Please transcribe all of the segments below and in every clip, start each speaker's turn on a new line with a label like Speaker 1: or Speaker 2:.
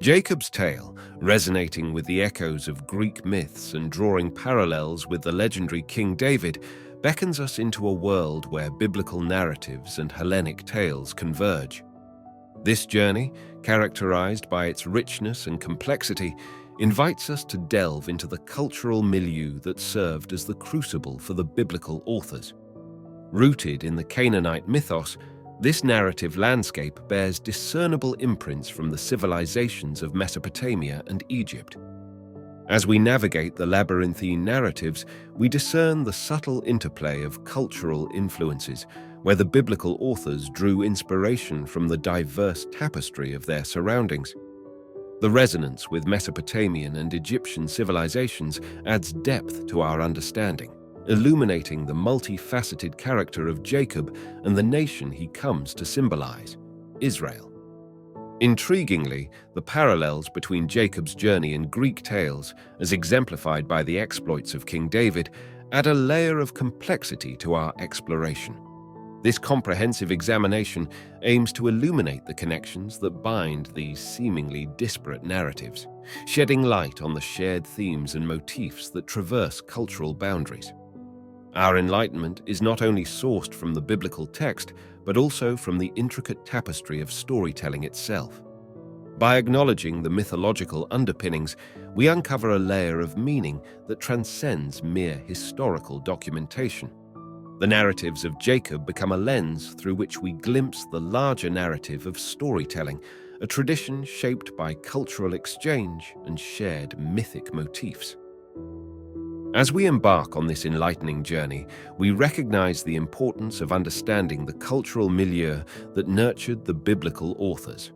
Speaker 1: Jacob's tale, resonating with the echoes of Greek myths and drawing parallels with the legendary King David, beckons us into a world where biblical narratives and Hellenic tales converge. This journey, characterized by its richness and complexity, invites us to delve into the cultural milieu that served as the crucible for the biblical authors. Rooted in the Canaanite mythos, this narrative landscape bears discernible imprints from the civilizations of Mesopotamia and Egypt. As we navigate the labyrinthine narratives, we discern the subtle interplay of cultural influences, where the biblical authors drew inspiration from the diverse tapestry of their surroundings. The resonance with Mesopotamian and Egyptian civilizations adds depth to our understanding, illuminating the multifaceted character of Jacob and the nation he comes to symbolize, Israel. Intriguingly, the parallels between Jacob's journey and Greek tales, as exemplified by the exploits of King David, add a layer of complexity to our exploration. This comprehensive examination aims to illuminate the connections that bind these seemingly disparate narratives, shedding light on the shared themes and motifs that traverse cultural boundaries. Our enlightenment is not only sourced from the biblical text, but also from the intricate tapestry of storytelling itself. By acknowledging the mythological underpinnings, we uncover a layer of meaning that transcends mere historical documentation. The narratives of Jacob become a lens through which we glimpse the larger narrative of storytelling, a tradition shaped by cultural exchange and shared mythic motifs. As we embark on this enlightening journey, we recognize the importance of understanding the cultural milieu that nurtured the biblical authors.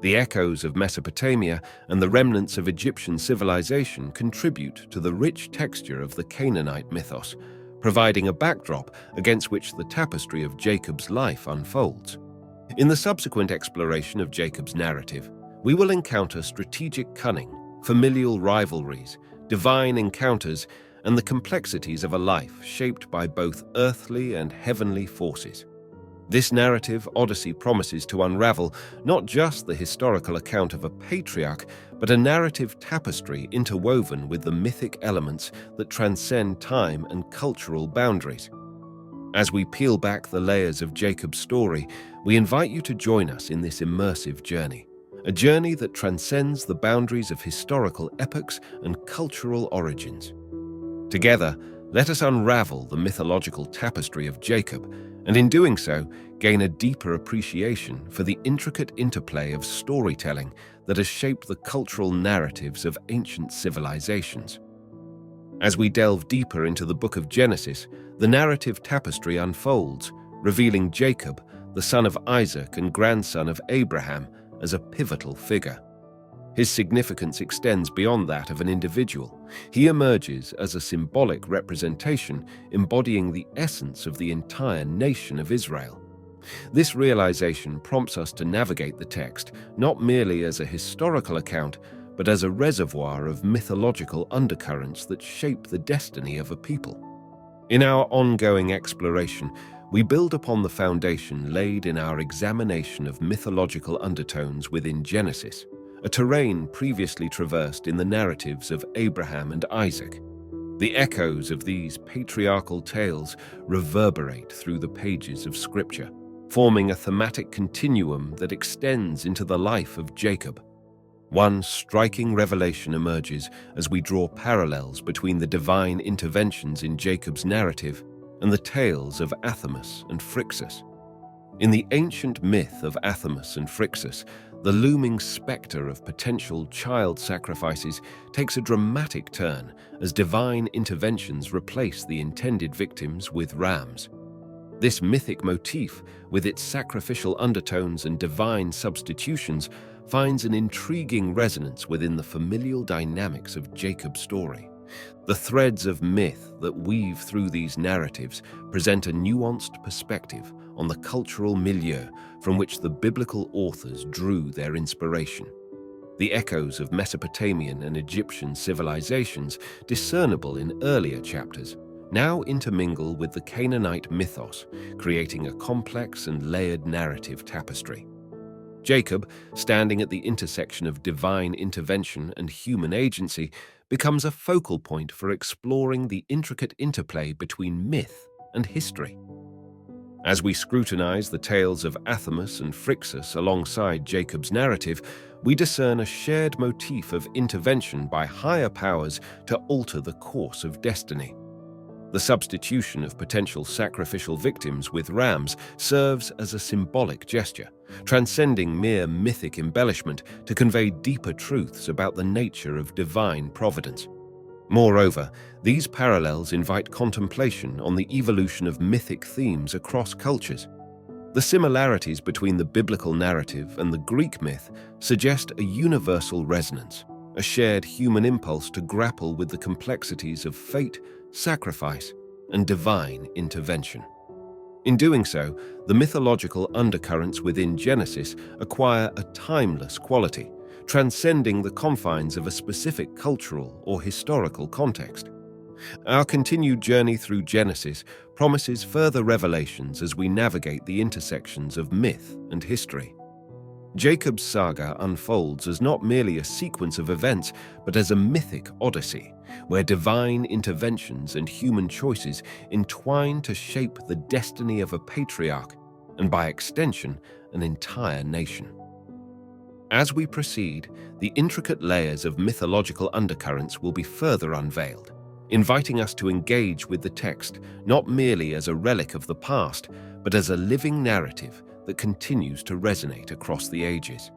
Speaker 1: The echoes of Mesopotamia and the remnants of Egyptian civilization contribute to the rich texture of the Canaanite mythos, providing a backdrop against which the tapestry of Jacob's life unfolds. In the subsequent exploration of Jacob's narrative, we will encounter strategic cunning, familial rivalries, divine encounters, and the complexities of a life shaped by both earthly and heavenly forces. This narrative odyssey promises to unravel not just the historical account of a patriarch, but a narrative tapestry interwoven with the mythic elements that transcend time and cultural boundaries. As we peel back the layers of Jacob's story, we invite you to join us in this immersive journey, a journey that transcends the boundaries of historical epochs and cultural origins. Together, let us unravel the mythological tapestry of Jacob, and in doing so, gain a deeper appreciation for the intricate interplay of storytelling that has shaped the cultural narratives of ancient civilizations. As we delve deeper into the book of Genesis, the narrative tapestry unfolds, revealing Jacob, the son of Isaac and grandson of Abraham, as a pivotal figure. His significance extends beyond that of an individual. He emerges as a symbolic representation embodying the essence of the entire nation of Israel. This realization prompts us to navigate the text not merely as a historical account, but as a reservoir of mythological undercurrents that shape the destiny of a people. In our ongoing exploration, we build upon the foundation laid in our examination of mythological undertones within Genesis, a terrain previously traversed in the narratives of Abraham and Isaac. The echoes of these patriarchal tales reverberate through the pages of Scripture, forming a thematic continuum that extends into the life of Jacob. One striking revelation emerges as we draw parallels between the divine interventions in Jacob's narrative and the tales of Athamas and Phrixus. In the ancient myth of Athamas and Phrixus, the looming specter of potential child sacrifices takes a dramatic turn as divine interventions replace the intended victims with rams. This mythic motif, with its sacrificial undertones and divine substitutions, finds an intriguing resonance within the familial dynamics of Jacob's story. The threads of myth that weave through these narratives present a nuanced perspective on the cultural milieu from which the biblical authors drew their inspiration. The echoes of Mesopotamian and Egyptian civilizations, discernible in earlier chapters, now intermingle with the Canaanite mythos, creating a complex and layered narrative tapestry. Jacob, standing at the intersection of divine intervention and human agency, becomes a focal point for exploring the intricate interplay between myth and history. As we scrutinize the tales of Athamas and Phrixus alongside Jacob's narrative, we discern a shared motif of intervention by higher powers to alter the course of destiny. The substitution of potential sacrificial victims with rams serves as a symbolic gesture, transcending mere mythic embellishment to convey deeper truths about the nature of divine providence. Moreover, these parallels invite contemplation on the evolution of mythic themes across cultures. The similarities between the biblical narrative and the Greek myth suggest a universal resonance, a shared human impulse to grapple with the complexities of fate, sacrifice, and divine intervention. In doing so, the mythological undercurrents within Genesis acquire a timeless quality, transcending the confines of a specific cultural or historical context. Our continued journey through Genesis promises further revelations as we navigate the intersections of myth and history. Jacob's saga unfolds as not merely a sequence of events, but as a mythic odyssey, where divine interventions and human choices entwine to shape the destiny of a patriarch, and by extension, an entire nation. As we proceed, the intricate layers of mythological undercurrents will be further unveiled, inviting us to engage with the text not merely as a relic of the past, but as a living narrative that continues to resonate across the ages.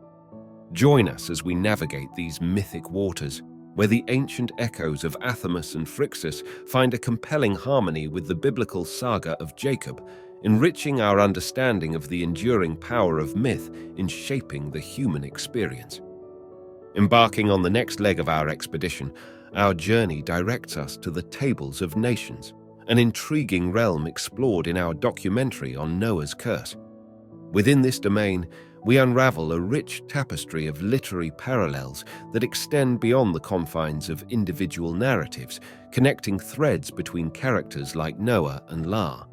Speaker 1: Join us as we navigate these mythic waters, where the ancient echoes of Athamas and Phrixus find a compelling harmony with the biblical saga of Jacob, enriching our understanding of the enduring power of myth in shaping the human experience. Embarking on the next leg of our expedition, our journey directs us to the Tables of Nations, an intriguing realm explored in our documentary on Noah's Curse. Within this domain, we unravel a rich tapestry of literary parallels that extend beyond the confines of individual narratives, connecting threads between characters like Noah and La.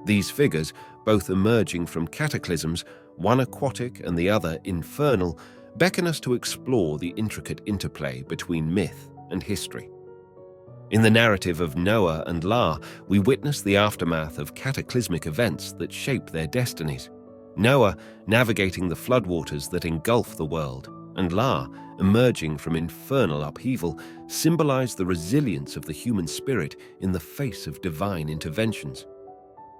Speaker 1: These figures, both emerging from cataclysms, one aquatic and the other infernal, beckon us to explore the intricate interplay between myth and history. In the narrative of Noah and La, we witness the aftermath of cataclysmic events that shape their destinies. Noah navigating the floodwaters that engulf the world, and La, emerging from infernal upheaval, symbolize the resilience of the human spirit in the face of divine interventions.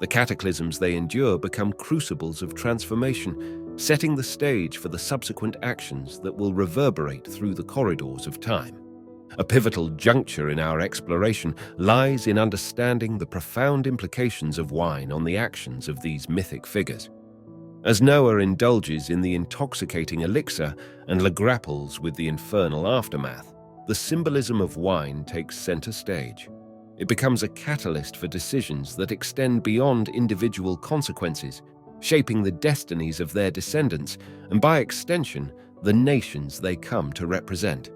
Speaker 1: The cataclysms they endure become crucibles of transformation, setting the stage for the subsequent actions that will reverberate through the corridors of time. A pivotal juncture in our exploration lies in understanding the profound implications of wine on the actions of these mythic figures. As Noah indulges in the intoxicating elixir and La grapples with the infernal aftermath, the symbolism of wine takes center stage. It becomes a catalyst for decisions that extend beyond individual consequences, shaping the destinies of their descendants and, by extension, the nations they come to represent.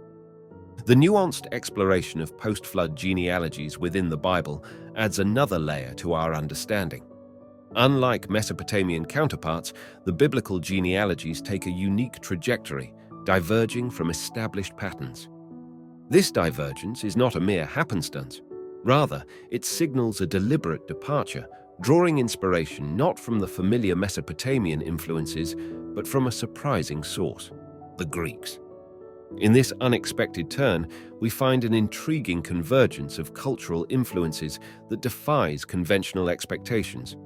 Speaker 1: The nuanced exploration of post-flood genealogies within the Bible adds another layer to our understanding. Unlike Mesopotamian counterparts, the biblical genealogies take a unique trajectory, diverging from established patterns. This divergence is not a mere happenstance. Rather, it signals a deliberate departure, drawing inspiration not from the familiar Mesopotamian influences, but from a surprising source, the Greeks. In this unexpected turn, we find an intriguing convergence of cultural influences that defies conventional expectations.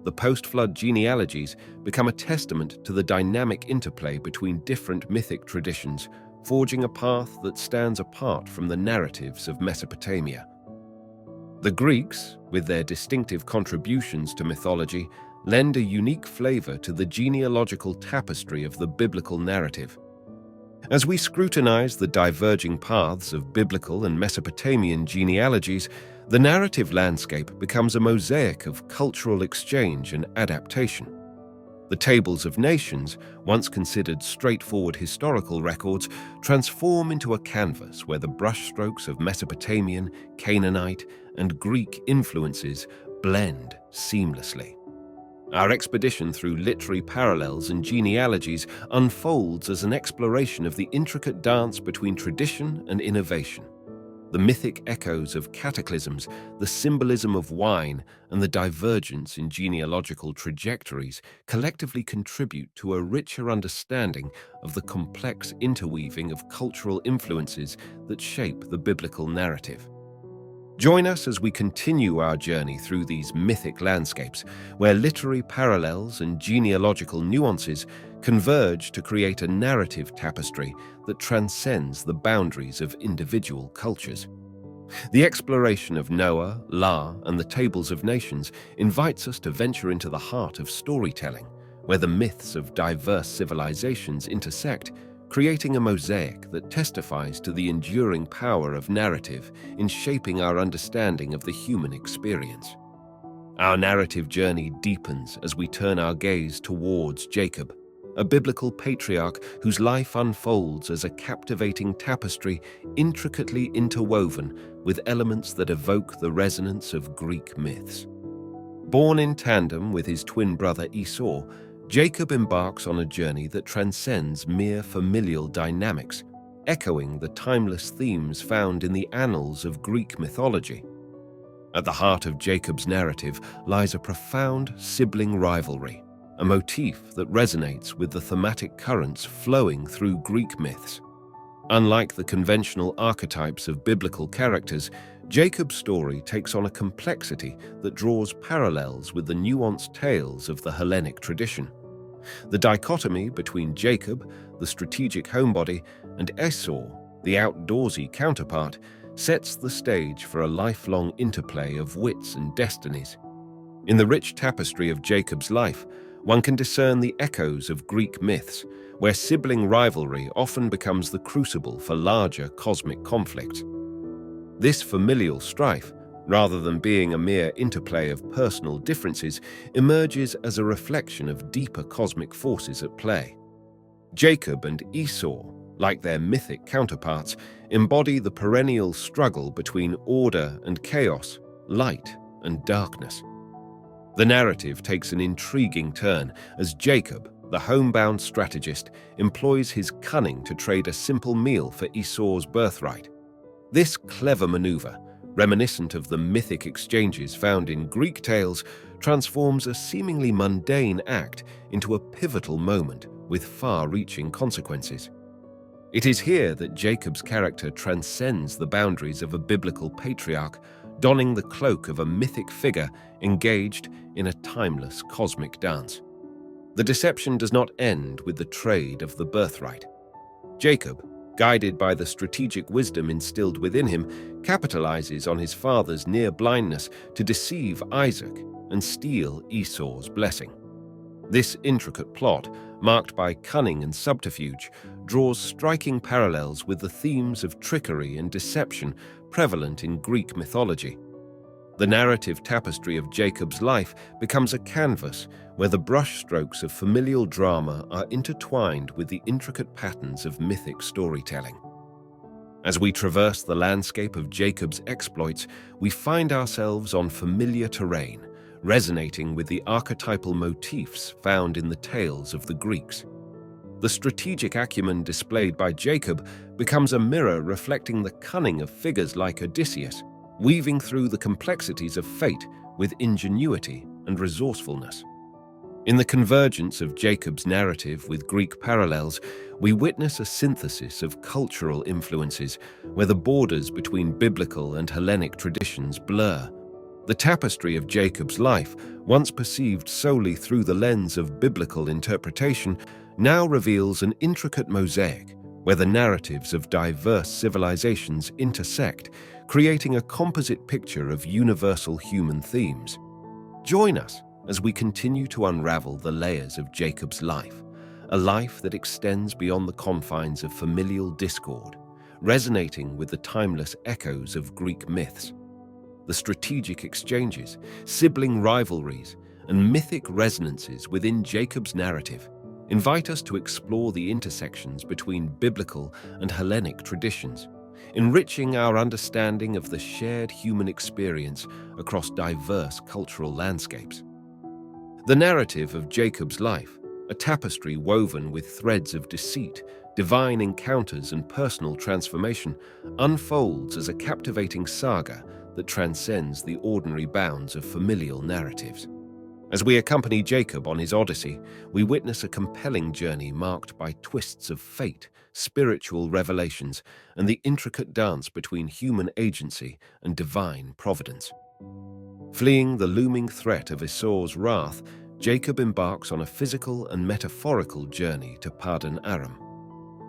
Speaker 1: The post-flood genealogies become a testament to the dynamic interplay between different mythic traditions, forging a path that stands apart from the narratives of Mesopotamia. The Greeks, with their distinctive contributions to mythology, lend a unique flavor to the genealogical tapestry of the biblical narrative. As we scrutinize the diverging paths of biblical and Mesopotamian genealogies, the narrative landscape becomes a mosaic of cultural exchange and adaptation. The Tables of Nations, once considered straightforward historical records, transform into a canvas where the brushstrokes of Mesopotamian, Canaanite, and Greek influences blend seamlessly. Our expedition through literary parallels and genealogies unfolds as an exploration of the intricate dance between tradition and innovation. The mythic echoes of cataclysms, the symbolism of wine, and the divergence in genealogical trajectories collectively contribute to a richer understanding of the complex interweaving of cultural influences that shape the biblical narrative. Join us as we continue our journey through these mythic landscapes, where literary parallels and genealogical nuances converge to create a narrative tapestry that transcends the boundaries of individual cultures. The exploration of Noah, La, and the Tables of Nations invites us to venture into the heart of storytelling, where the myths of diverse civilizations intersect, creating a mosaic that testifies to the enduring power of narrative in shaping our understanding of the human experience. Our narrative journey deepens as we turn our gaze towards Jacob, a biblical patriarch whose life unfolds as a captivating tapestry intricately interwoven with elements that evoke the resonance of Greek myths. Born in tandem with his twin brother Esau, Jacob embarks on a journey that transcends mere familial dynamics, echoing the timeless themes found in the annals of Greek mythology. At the heart of Jacob's narrative lies a profound sibling rivalry, a motif that resonates with the thematic currents flowing through Greek myths. Unlike the conventional archetypes of biblical characters, Jacob's story takes on a complexity that draws parallels with the nuanced tales of the Hellenic tradition. The dichotomy between Jacob, the strategic homebody, and Esau, the outdoorsy counterpart, sets the stage for a lifelong interplay of wits and destinies. In the rich tapestry of Jacob's life, one can discern the echoes of Greek myths, where sibling rivalry often becomes the crucible for larger cosmic conflicts. This familial strife, rather than being a mere interplay of personal differences, emerges as a reflection of deeper cosmic forces at play. Jacob and Esau, like their mythic counterparts, embody the perennial struggle between order and chaos, light and darkness. The narrative takes an intriguing turn as Jacob, the homebound strategist, employs his cunning to trade a simple meal for Esau's birthright. This clever maneuver, reminiscent of the mythic exchanges found in Greek tales, transforms a seemingly mundane act into a pivotal moment with far-reaching consequences. It is here that Jacob's character transcends the boundaries of a biblical patriarch, donning the cloak of a mythic figure engaged in a timeless cosmic dance. The deception does not end with the trade of the birthright. Jacob, guided by the strategic wisdom instilled within him, capitalizes on his father's near blindness to deceive Isaac and steal Esau's blessing. This intricate plot, marked by cunning and subterfuge, draws striking parallels with the themes of trickery and deception prevalent in Greek mythology. The narrative tapestry of Jacob's life becomes a canvas where the brushstrokes of familial drama are intertwined with the intricate patterns of mythic storytelling. As we traverse the landscape of Jacob's exploits, we find ourselves on familiar terrain, resonating with the archetypal motifs found in the tales of the Greeks. The strategic acumen displayed by Jacob becomes a mirror reflecting the cunning of figures like Odysseus, weaving through the complexities of fate with ingenuity and resourcefulness. In the convergence of Jacob's narrative with Greek parallels, we witness a synthesis of cultural influences where the borders between biblical and Hellenic traditions blur. The tapestry of Jacob's life, once perceived solely through the lens of biblical interpretation, now reveals an intricate mosaic where the narratives of diverse civilizations intersect, creating a composite picture of universal human themes. Join us as we continue to unravel the layers of Jacob's life, a life that extends beyond the confines of familial discord, resonating with the timeless echoes of Greek myths. The strategic exchanges, sibling rivalries, and mythic resonances within Jacob's narrative invite us to explore the intersections between biblical and Hellenic traditions, enriching our understanding of the shared human experience across diverse cultural landscapes. The narrative of Jacob's life, a tapestry woven with threads of deceit, divine encounters, and personal transformation, unfolds as a captivating saga that transcends the ordinary bounds of familial narratives. As we accompany Jacob on his odyssey, we witness a compelling journey marked by twists of fate, spiritual revelations, and the intricate dance between human agency and divine providence. Fleeing the looming threat of Esau's wrath, Jacob embarks on a physical and metaphorical journey to Padan Aram.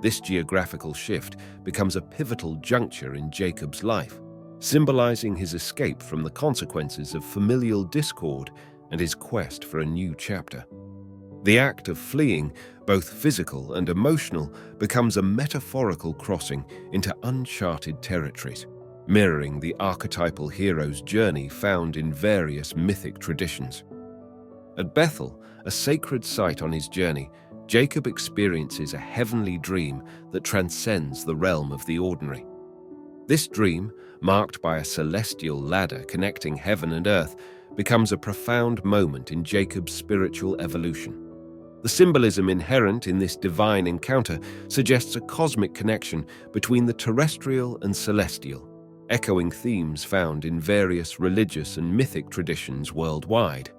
Speaker 1: This geographical shift becomes a pivotal juncture in Jacob's life, symbolizing his escape from the consequences of familial discord and his quest for a new chapter. The act of fleeing, both physical and emotional, becomes a metaphorical crossing into uncharted territories, mirroring the archetypal hero's journey found in various mythic traditions. At Bethel, a sacred site on his journey, Jacob experiences a heavenly dream that transcends the realm of the ordinary. This dream, marked by a celestial ladder connecting heaven and earth, becomes a profound moment in Jacob's spiritual evolution. The symbolism inherent in this divine encounter suggests a cosmic connection between the terrestrial and celestial, echoing themes found in various religious and mythic traditions worldwide.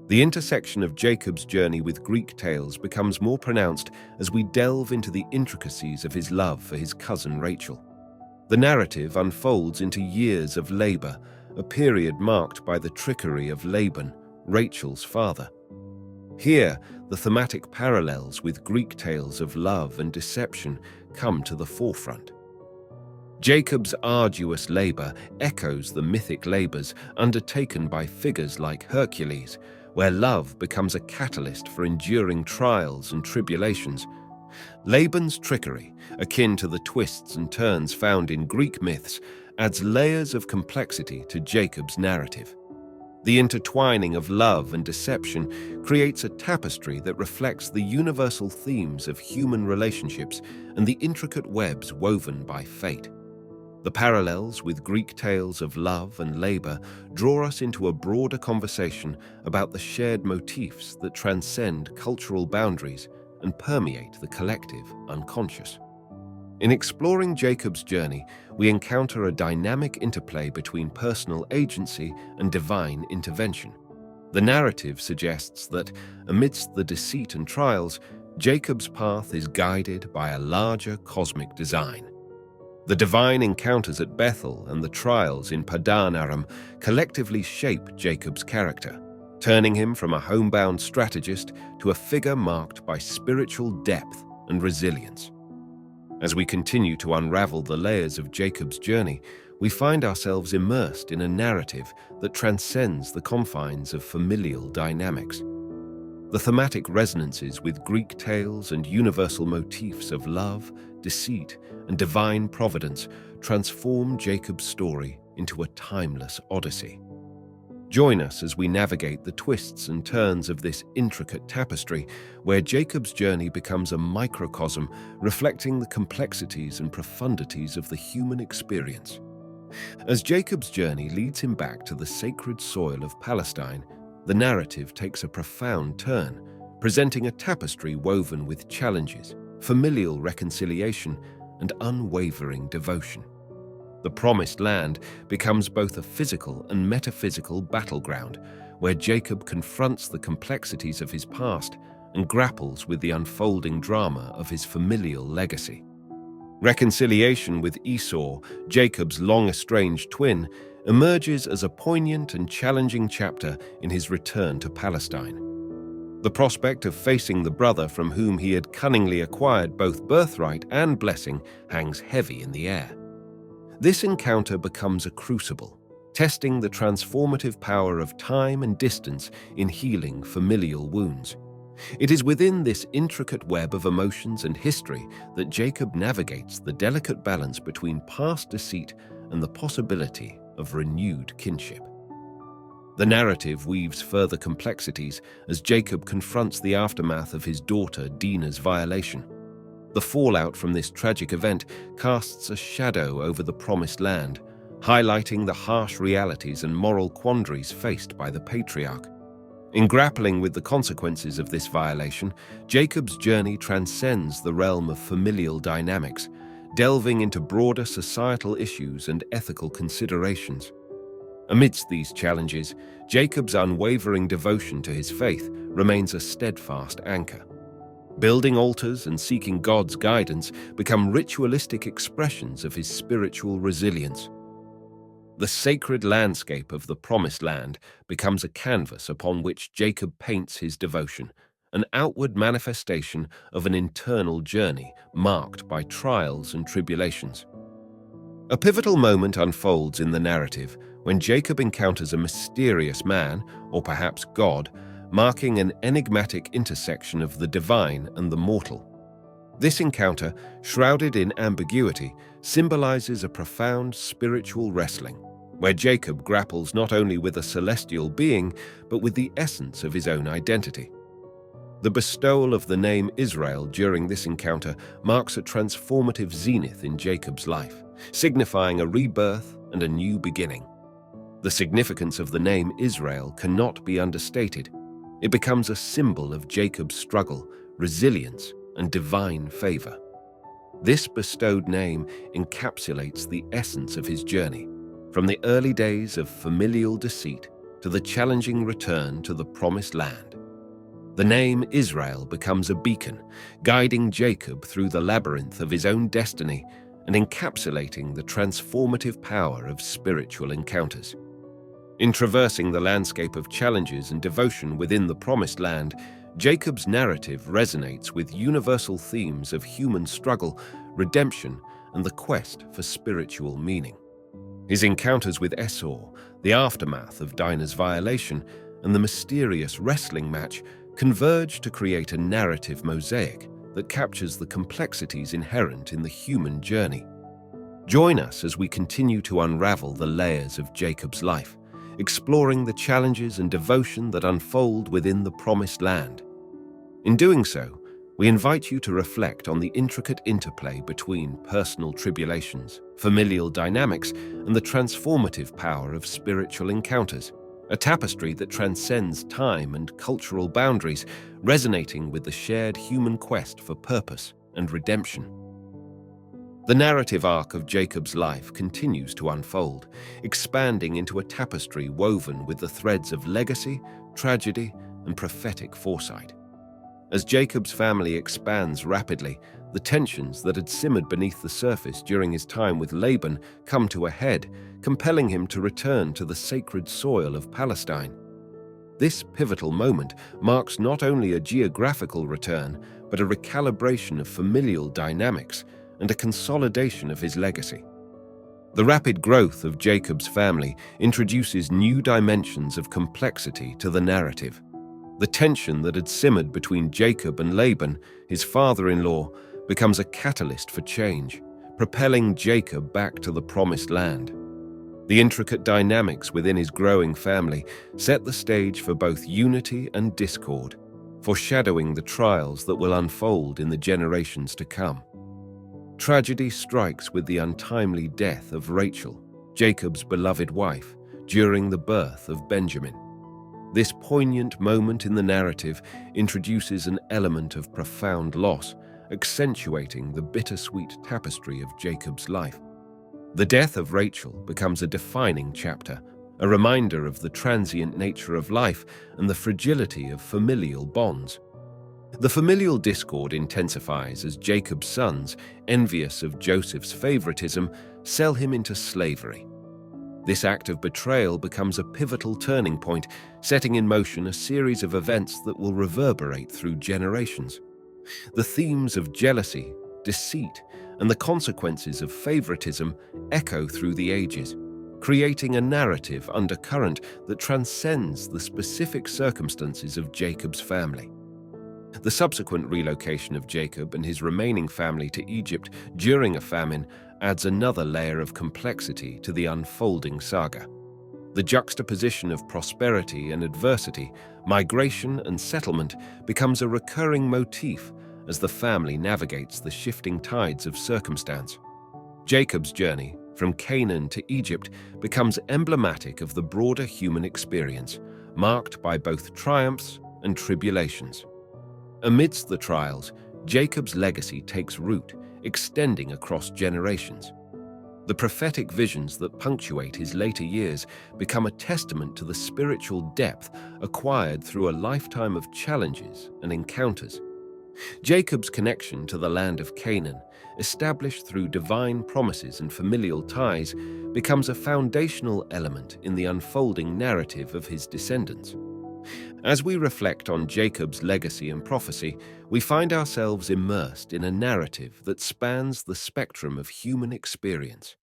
Speaker 1: The intersection of Jacob's journey with Greek tales becomes more pronounced as we delve into the intricacies of his love for his cousin Rachel. The narrative unfolds into years of labor, a period marked by the trickery of Laban, Rachel's father. Here, the thematic parallels with Greek tales of love and deception come to the forefront. Jacob's arduous labor echoes the mythic labors undertaken by figures like Hercules, where love becomes a catalyst for enduring trials and tribulations. Laban's trickery, akin to the twists and turns found in Greek myths, adds layers of complexity to Jacob's narrative. The intertwining of love and deception creates a tapestry that reflects the universal themes of human relationships and the intricate webs woven by fate. The parallels with Greek tales of love and labor draw us into a broader conversation about the shared motifs that transcend cultural boundaries and permeate the collective unconscious. In exploring Jacob's journey, we encounter a dynamic interplay between personal agency and divine intervention. The narrative suggests that, amidst the deceit and trials, Jacob's path is guided by a larger cosmic design. The divine encounters at Bethel and the trials in Padan Aram collectively shape Jacob's character, turning him from a homebound strategist to a figure marked by spiritual depth and resilience. As we continue to unravel the layers of Jacob's journey, we find ourselves immersed in a narrative that transcends the confines of familial dynamics. The thematic resonances with Greek tales and universal motifs of love, deceit, and divine providence transform Jacob's story into a timeless odyssey. Join us as we navigate the twists and turns of this intricate tapestry, where Jacob's journey becomes a microcosm reflecting the complexities and profundities of the human experience. As Jacob's journey leads him back to the sacred soil of Palestine, the narrative takes a profound turn, presenting a tapestry woven with challenges, familial reconciliation, and unwavering devotion. The Promised Land becomes both a physical and metaphysical battleground, where Jacob confronts the complexities of his past and grapples with the unfolding drama of his familial legacy. Reconciliation with Esau, Jacob's long-estranged twin, emerges as a poignant and challenging chapter in his return to Palestine. The prospect of facing the brother from whom he had cunningly acquired both birthright and blessing hangs heavy in the air. This encounter becomes a crucible, testing the transformative power of time and distance in healing familial wounds. It is within this intricate web of emotions and history that Jacob navigates the delicate balance between past deceit and the possibility of renewed kinship. The narrative weaves further complexities as Jacob confronts the aftermath of his daughter Dinah's violation. The fallout from this tragic event casts a shadow over the Promised Land, highlighting the harsh realities and moral quandaries faced by the patriarch. In grappling with the consequences of this violation, Jacob's journey transcends the realm of familial dynamics, delving into broader societal issues and ethical considerations. Amidst these challenges, Jacob's unwavering devotion to his faith remains a steadfast anchor. Building altars and seeking God's guidance become ritualistic expressions of his spiritual resilience. The sacred landscape of the Promised Land becomes a canvas upon which Jacob paints his devotion, an outward manifestation of an internal journey marked by trials and tribulations. A pivotal moment unfolds in the narrative when Jacob encounters a mysterious man, or perhaps God, marking an enigmatic intersection of the divine and the mortal. This encounter, shrouded in ambiguity, symbolizes a profound spiritual wrestling, where Jacob grapples not only with a celestial being, but with the essence of his own identity. The bestowal of the name Israel during this encounter marks a transformative zenith in Jacob's life, signifying a rebirth and a new beginning. The significance of the name Israel cannot be understated. It becomes a symbol of Jacob's struggle, resilience, and divine favor. This bestowed name encapsulates the essence of his journey, from the early days of familial deceit to the challenging return to the Promised Land. The name Israel becomes a beacon, guiding Jacob through the labyrinth of his own destiny and encapsulating the transformative power of spiritual encounters. In traversing the landscape of challenges and devotion within the Promised Land, Jacob's narrative resonates with universal themes of human struggle, redemption, and the quest for spiritual meaning. His encounters with Esau, the aftermath of Dinah's violation, and the mysterious wrestling match converge to create a narrative mosaic that captures the complexities inherent in the human journey. Join us as we continue to unravel the layers of Jacob's life, exploring the challenges and devotion that unfold within the Promised Land. In doing so, we invite you to reflect on the intricate interplay between personal tribulations, familial dynamics, and the transformative power of spiritual encounters, a tapestry that transcends time and cultural boundaries, resonating with the shared human quest for purpose and redemption. The narrative arc of Jacob's life continues to unfold, expanding into a tapestry woven with the threads of legacy, tragedy, and prophetic foresight. As Jacob's family expands rapidly, the tensions that had simmered beneath the surface during his time with Laban come to a head, compelling him to return to the sacred soil of Palestine. This pivotal moment marks not only a geographical return, but a recalibration of familial dynamics and a consolidation of his legacy. The rapid growth of Jacob's family introduces new dimensions of complexity to the narrative. The tension that had simmered between Jacob and Laban, his father-in-law, becomes a catalyst for change, propelling Jacob back to the Promised Land. The intricate dynamics within his growing family set the stage for both unity and discord, foreshadowing the trials that will unfold in the generations to come. Tragedy strikes with the untimely death of Rachel, Jacob's beloved wife, during the birth of Benjamin. This poignant moment in the narrative introduces an element of profound loss, accentuating the bittersweet tapestry of Jacob's life. The death of Rachel becomes a defining chapter, a reminder of the transient nature of life and the fragility of familial bonds. The familial discord intensifies as Jacob's sons, envious of Joseph's favoritism, sell him into slavery. This act of betrayal becomes a pivotal turning point, setting in motion a series of events that will reverberate through generations. The themes of jealousy, deceit, and the consequences of favoritism echo through the ages, creating a narrative undercurrent that transcends the specific circumstances of Jacob's family. The subsequent relocation of Jacob and his remaining family to Egypt during a famine adds another layer of complexity to the unfolding saga. The juxtaposition of prosperity and adversity, migration and settlement becomes a recurring motif as the family navigates the shifting tides of circumstance. Jacob's journey from Canaan to Egypt becomes emblematic of the broader human experience, marked by both triumphs and tribulations. Amidst the trials, Jacob's legacy takes root, extending across generations. The prophetic visions that punctuate his later years become a testament to the spiritual depth acquired through a lifetime of challenges and encounters. Jacob's connection to the land of Canaan, established through divine promises and familial ties, becomes a foundational element in the unfolding narrative of his descendants. As we reflect on Jacob's legacy and prophecy, we find ourselves immersed in a narrative that spans the spectrum of human experience.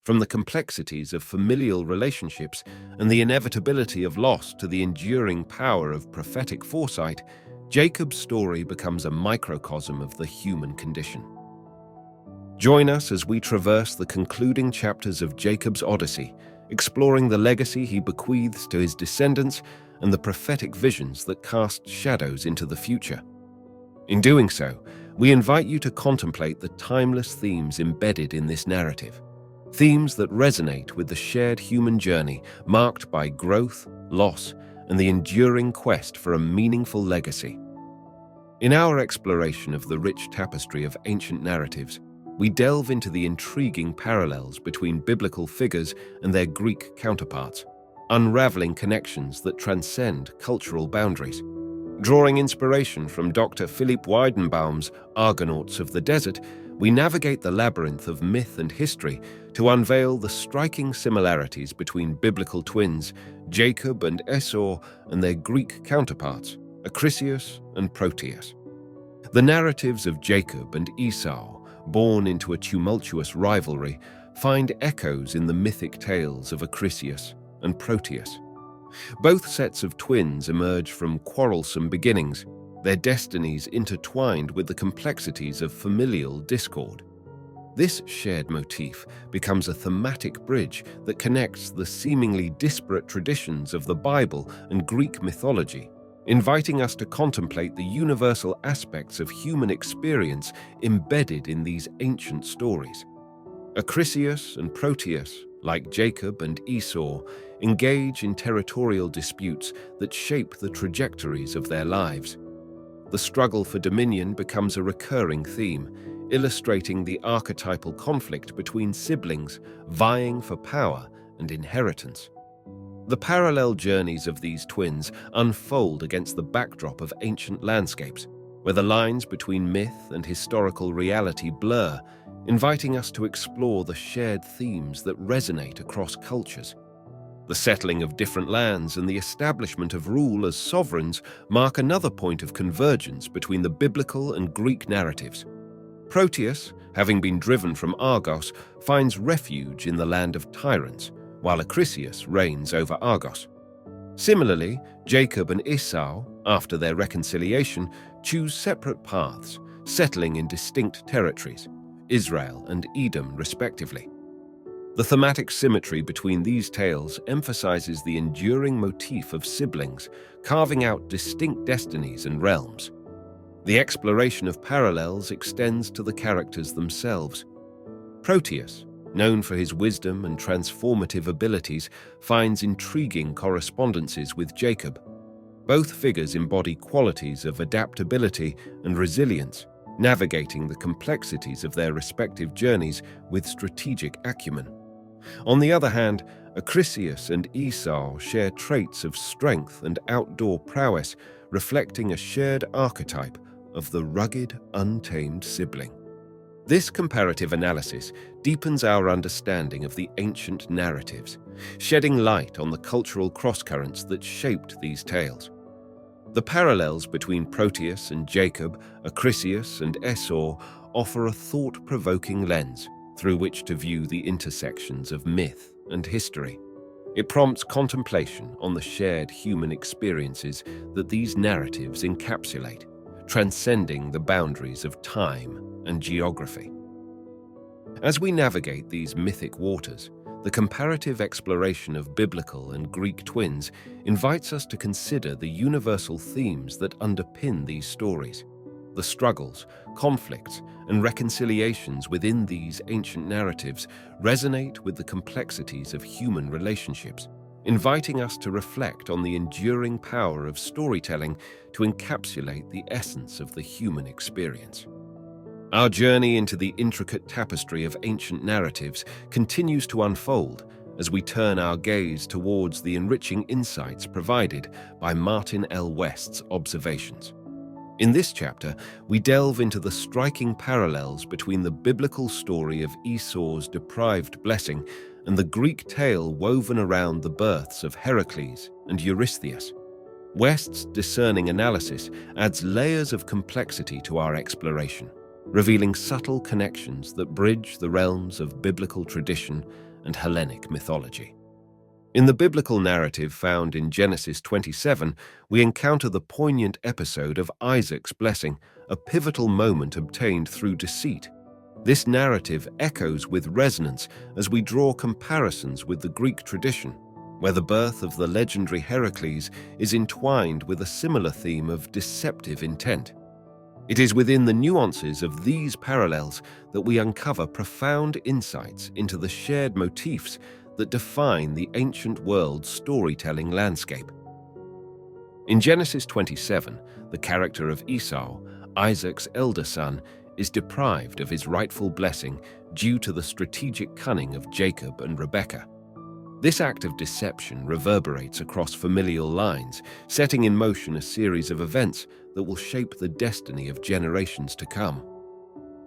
Speaker 1: From the complexities of familial relationships and the inevitability of loss to the enduring power of prophetic foresight, Jacob's story becomes a microcosm of the human condition. Join us as we traverse the concluding chapters of Jacob's Odyssey, exploring the legacy he bequeaths to his descendants and the prophetic visions that cast shadows into the future. In doing so, we invite you to contemplate the timeless themes embedded in this narrative, themes that resonate with the shared human journey marked by growth, loss, and the enduring quest for a meaningful legacy. In our exploration of the rich tapestry of ancient narratives, we delve into the intriguing parallels between biblical figures and their Greek counterparts, unraveling connections that transcend cultural boundaries. Drawing inspiration from Dr. Philipp Weidenbaum's Argonauts of the Desert, we navigate the labyrinth of myth and history to unveil the striking similarities between biblical twins, Jacob and Esau, and their Greek counterparts, Acrisius and Proteus. The narratives of Jacob and Esau, born into a tumultuous rivalry, find echoes in the mythic tales of Acrisius and Proteus. Both sets of twins emerge from quarrelsome beginnings, their destinies intertwined with the complexities of familial discord. This shared motif becomes a thematic bridge that connects the seemingly disparate traditions of the Bible and Greek mythology, inviting us to contemplate the universal aspects of human experience embedded in these ancient stories. Acrisius and Proteus, like Jacob and Esau, engage in territorial disputes that shape the trajectories of their lives. The struggle for dominion becomes a recurring theme, illustrating the archetypal conflict between siblings vying for power and inheritance. The parallel journeys of these twins unfold against the backdrop of ancient landscapes, where the lines between myth and historical reality blur, inviting us to explore the shared themes that resonate across cultures. The settling of different lands and the establishment of rule as sovereigns mark another point of convergence between the biblical and Greek narratives. Proteus, having been driven from Argos, finds refuge in the land of tyrants, while Acrisius reigns over Argos. Similarly, Jacob and Esau, after their reconciliation, choose separate paths, settling in distinct territories, Israel and Edom respectively. The thematic symmetry between these tales emphasizes the enduring motif of siblings, carving out distinct destinies and realms. The exploration of parallels extends to the characters themselves. Proteus, known for his wisdom and transformative abilities, finds intriguing correspondences with Jacob. Both figures embody qualities of adaptability and resilience, navigating the complexities of their respective journeys with strategic acumen. On the other hand, Acrisius and Esau share traits of strength and outdoor prowess, reflecting a shared archetype of the rugged, untamed sibling. This comparative analysis deepens our understanding of the ancient narratives, shedding light on the cultural crosscurrents that shaped these tales. The parallels between Proteus and Jacob, Acrisius and Esau offer a thought-provoking lens through which to view the intersections of myth and history. It prompts contemplation on the shared human experiences that these narratives encapsulate, transcending the boundaries of time and geography. As we navigate these mythic waters, the comparative exploration of biblical and Greek twins invites us to consider the universal themes that underpin these stories. The struggles, conflicts, and reconciliations within these ancient narratives resonate with the complexities of human relationships, inviting us to reflect on the enduring power of storytelling to encapsulate the essence of the human experience. Our journey into the intricate tapestry of ancient narratives continues to unfold as we turn our gaze towards the enriching insights provided by Martin L. West's observations. In this chapter, we delve into the striking parallels between the biblical story of Esau's deprived blessing and the Greek tale woven around the births of Heracles and Eurystheus. West's discerning analysis adds layers of complexity to our exploration, revealing subtle connections that bridge the realms of biblical tradition and Hellenic mythology. In the biblical narrative found in Genesis 27, we encounter the poignant episode of Isaac's blessing, a pivotal moment obtained through deceit. This narrative echoes with resonance as we draw comparisons with the Greek tradition, where the birth of the legendary Heracles is entwined with a similar theme of deceptive intent. It is within the nuances of these parallels that we uncover profound insights into the shared motifs that define the ancient world's storytelling landscape. In Genesis 27, the character of Esau, Isaac's elder son, is deprived of his rightful blessing due to the strategic cunning of Jacob and Rebekah. This act of deception reverberates across familial lines, setting in motion a series of events that will shape the destiny of generations to come.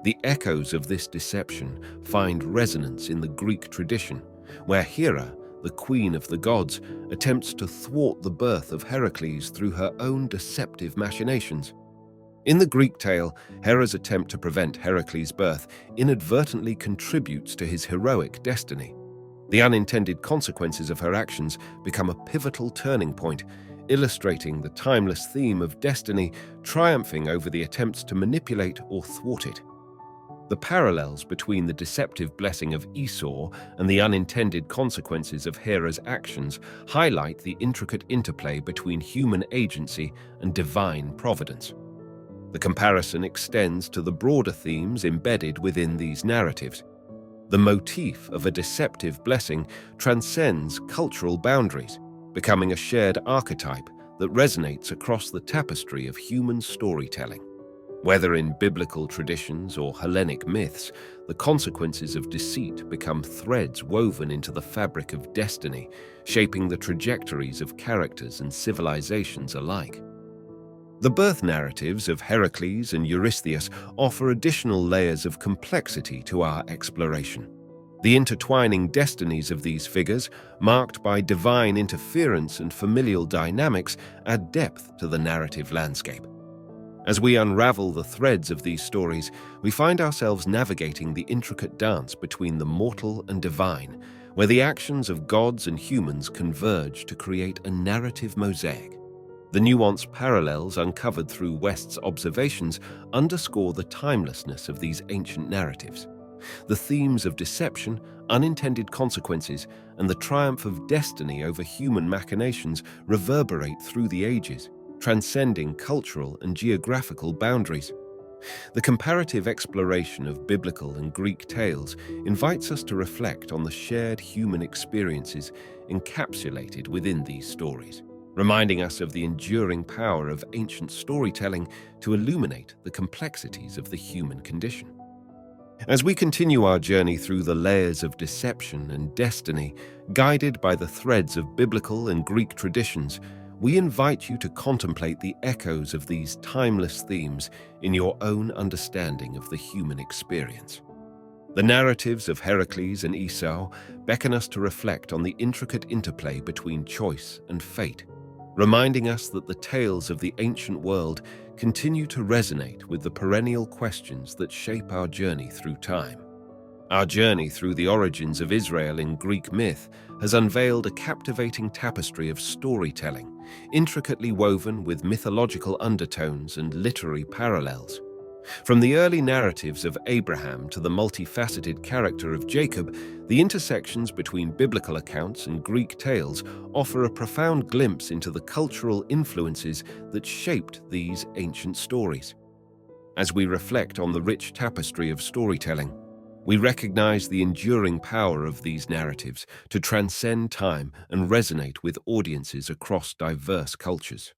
Speaker 1: The echoes of this deception find resonance in the Greek tradition, where Hera, the queen of the gods, attempts to thwart the birth of Heracles through her own deceptive machinations. In the Greek tale, Hera's attempt to prevent Heracles' birth inadvertently contributes to his heroic destiny. The unintended consequences of her actions become a pivotal turning point, illustrating the timeless theme of destiny triumphing over the attempts to manipulate or thwart it. The parallels between the deceptive blessing of Esau and the unintended consequences of Hera's actions highlight the intricate interplay between human agency and divine providence. The comparison extends to the broader themes embedded within these narratives. The motif of a deceptive blessing transcends cultural boundaries, becoming a shared archetype that resonates across the tapestry of human storytelling. Whether in biblical traditions or Hellenic myths, the consequences of deceit become threads woven into the fabric of destiny, shaping the trajectories of characters and civilizations alike. The birth narratives of Heracles and Eurystheus offer additional layers of complexity to our exploration. The intertwining destinies of these figures, marked by divine interference and familial dynamics, add depth to the narrative landscape. As we unravel the threads of these stories, we find ourselves navigating the intricate dance between the mortal and divine, where the actions of gods and humans converge to create a narrative mosaic. The nuanced parallels uncovered through West's observations underscore the timelessness of these ancient narratives. The themes of deception, unintended consequences, and the triumph of destiny over human machinations reverberate through the ages, transcending cultural and geographical boundaries. The comparative exploration of biblical and Greek tales invites us to reflect on the shared human experiences encapsulated within these stories, reminding us of the enduring power of ancient storytelling to illuminate the complexities of the human condition. As we continue our journey through the layers of deception and destiny, guided by the threads of biblical and Greek traditions, we invite you to contemplate the echoes of these timeless themes in your own understanding of the human experience. The narratives of Heracles and Esau beckon us to reflect on the intricate interplay between choice and fate, reminding us that the tales of the ancient world continue to resonate with the perennial questions that shape our journey through time. Our journey through the origins of Israel in Greek myth has unveiled a captivating tapestry of storytelling, intricately woven with mythological undertones and literary parallels. From the early narratives of Abraham to the multifaceted character of Jacob, the intersections between biblical accounts and Greek tales offer a profound glimpse into the cultural influences that shaped these ancient stories. As we reflect on the rich tapestry of storytelling, We recognize the enduring power of these narratives to transcend time and resonate with audiences across diverse cultures.